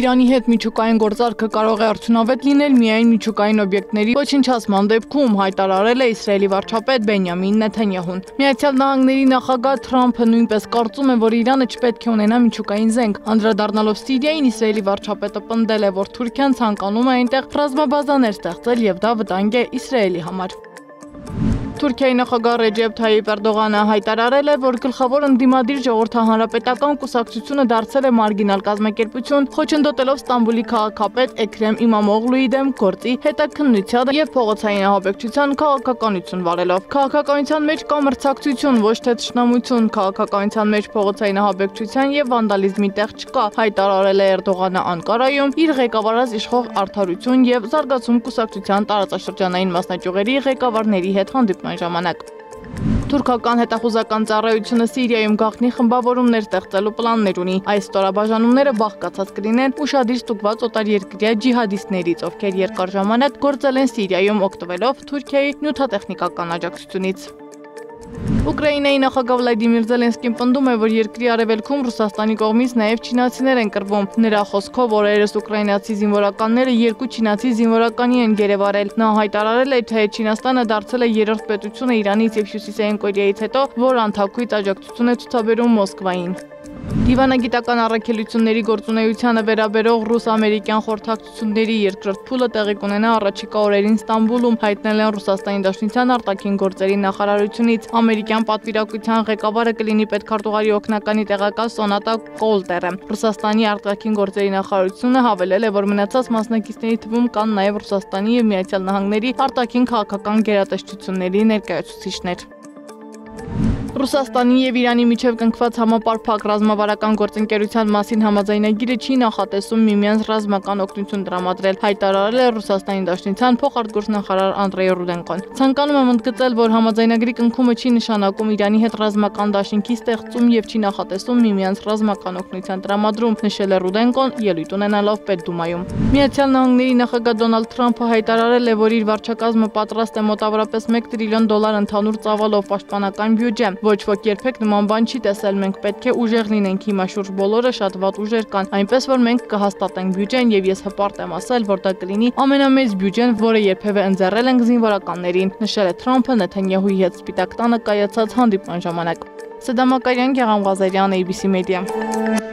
Իրանի հետ միջուկային գործարքը կարող է արդյունավետ լինել միայն միջուկային օբյեկտների ոչնչացման դեպքում, հայտարարել է Իսրայելի վարչապետ Բենյամին Նեթանյահուն։ Միացյալ Նահանգների նախագահ Թրամփը նույնպես կարծում է, որ Իրանը չպետք է ունենա միջուկային զենք։ Անդրադառնալով Սիրիային, Իսրայելի վարչապետը պնդել է, որ Թուրքիան ցանկանում է այնտեղ ռազմաբազաներ ստեղծել եւ դա վտանգ է Իսրայելի համար։ Թուրքիայի նախագահ Ռեջեփ Թայիպ Էրդողանը հայտարարել է, որ գլխավոր ընդդիմադիր ժողովրդահանրապետական կուսակցությունը դարձել է մարգինալ կազմակերպություն, խոչընդոտելով Ստամբուլի քաղաքապետ Էքրեմ Իմամօղլուի դեմ գործի հետաքննության եւ փողոցային ահաբեկչության քաղաքականություն վարելով։ Քաղաքականության մեջ կա մրցակցություն, ոչ թե թշնամություն, քաղաքականության մեջ փողոցային ահաբեկչության եւ վանդալիզմի տեղ չկա, հայտարարել է Էրդողանը Անկարայում իր ղեկավարած իշխող Արդարություն եւ Զարգացում կուսակցության տարածաշրջանային մասնաճյուղերի ղեկավարների հետ հանդիպման ժամանակ։ Թուրքական հետախուզական ծառայությունը Սիրիայում գաղտնի խմբավորումներ ստեղծելու պլաններ ունի։ Այս ստորաբաժանումները բաղկացած կլինեն ուշադիր ստուգված օտարերկրյա ջիհադիստներից, ովքեր երկար ժամանակ գործել են Սիրիայում օգտվելով Թուրքիայի նյութատեխնիկական աջակցությունից։ Ուկրաինայի նախագահ Վլադիմիր Զելենսկին պնդում է, որ երկրի արևելքում Ռուսաստանի կողմից նաև չինացիներ են կռվում։ Նրա խոսքով օրերս ուկրաինացի զինվորականները երկու չինացի զինվորականի են գերեվարել։ Նա հայտարարել է, թե Չինաստանը դարձել է երրորդ պետությունը Իրանից եւ Հյուսիսային Կորեայից հետո, որ անթաքույց աջակցություն է ցուցաբերում Մոսկվային։ Դիվանագիտական առաքելությունների գործունեությանը վերաբերող ռուս-ամերիկյան խորհրդակցությունների երկրորդ փուլը տեղի կունենա առաջիկա օրերին Ստամբուլում, հայտնել են Ռուսաստանի Դաշնության արտաքին գործերի նախարարությունից։ Ամերիկյան պատվիրակության ղեկավարը կլինի պետքարտուղարի օգնականի տեղակալ Սոնատա Կոլտերը։ Ռուսաստանի արտաքին գործերի նախարարությունը հավելել է, որ մնացած մասնակիցների թվում կան նաև Ռուսաստանի եւ Միացյալ Նահանգների արտաքին քաղաքական գերատեսչությունների ներկայացուցիչներ։ Ռուսաստանի եւ Իրանի միջև կնքված համապարփակ ռազմավարական գործընկերության մասին համաձայնագիրը չի նախատեսում միմյանց ռազմական օգնություն տրամադրել, հայտարարել է Ռուսաստանի Դաշնության փոխարտգործնախարար Անդրեյ Ռուդենկոն։ Ցանկանում եմ ընդգծել, որ համաձայնագրի կնքումը չի նշանակում Իրանի հետ ռազմական դաշինքի ստեղծում եւ չի նախատեսում միմյանց ռազմական օգնության տրամադրում, նշել է Ռուդենկոն ելույթ ունենալով Պետդումայում։ Միացյալ Նահանգների նախագահ Դոնալդ Թրամփը հայտարարել է, որ իր վարչակազմը պատրաստ է մոտավորապես $1 տրիլիոն ընդհանուր ծավալով պաշտպանական բյուջե։ Ոչ ոք երբեք նման բան չի տեսել, մենք պետք է ուժեղ լինենք, հիմա շուրջ բոլորը շատ վատ ուժեր կան, այնպես որ մենք կհաստատենք բյուջեն եւ ես հպարտ եմ ասել, որ դա կլինի ամենամեծ բյուջեն, որը երբևէ ընձեռել ենք զինվորականներին, նշել է Թրամփը Նեթանյահուի հետ Սպիտակ տանը կայացած հանդիպման ժամանակ։ Սեդամ Ակարյան, Գեղամ Ղազարյան, ABC Media։